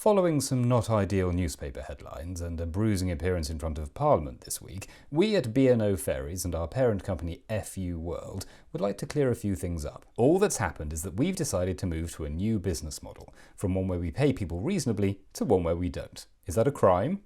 Following some not ideal newspaper headlines and a bruising appearance in front of Parliament this week, we at B&O Ferries and our parent company FU World would like to clear a few things up. All that's happened is that we've decided to move to a new business model, from one where we pay people reasonably to one where we don't. Is that a crime?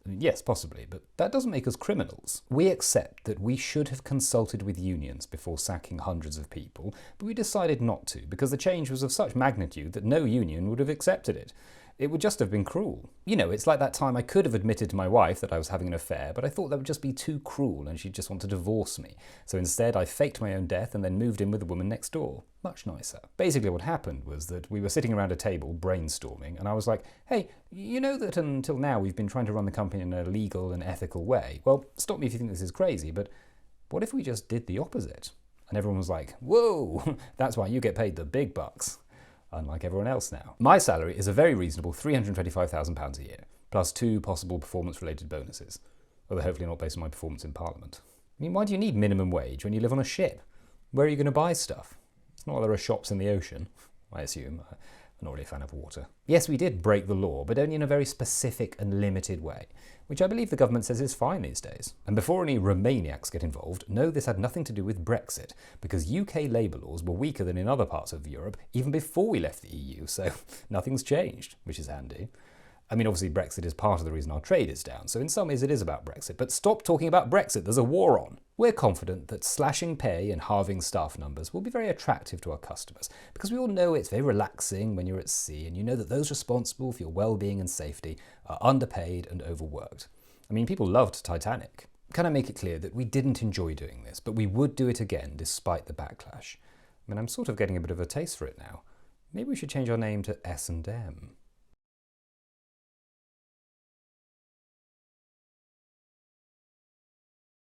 Yes, possibly, but that doesn't make us criminals. We accept that we should have consulted with unions before sacking hundreds of people, but we decided not to because the change was of such magnitude that no union would have accepted it. It would just have been cruel. You know, it's like that time I could have admitted to my wife that I was having an affair, but I thought that would just be too cruel and she'd just want to divorce me. So instead I faked my own death and then moved in with the woman next door. Much nicer. Basically what happened was that we were sitting around a table brainstorming and I was like, hey, you know that until now we've been trying to run the company in a legal and ethical way? Well, stop me if you think this is crazy, but what if we just did the opposite? And everyone was like, whoa, that's why you get paid the big bucks. Unlike everyone else now. My salary is a very reasonable £325,000 a year, plus 2 possible performance-related bonuses, although hopefully not based on my performance in Parliament. I mean, why do you need minimum wage when you live on a ship? Where are you going to buy stuff? It's not like there are shops in the ocean, I assume. I'm not really a fan of water. Yes, we did break the law, but only in a very specific and limited way, which I believe the government says is fine these days. And before any Romaniacs get involved, no, this had nothing to do with Brexit, because UK labour laws were weaker than in other parts of Europe even before we left the EU, so nothing's changed, which is handy. I mean, obviously Brexit is part of the reason our trade is down, so in some ways it is about Brexit, but stop talking about Brexit, there's a war on. We're confident that slashing pay and halving staff numbers will be very attractive to our customers, because we all know it's very relaxing when you're at sea, and you know that those responsible for your well-being and safety are underpaid and overworked. I mean, people loved Titanic. Can I make it clear that we didn't enjoy doing this, but we would do it again despite the backlash? I mean, I'm sort of getting a bit of a taste for it now. Maybe we should change our name to S&M.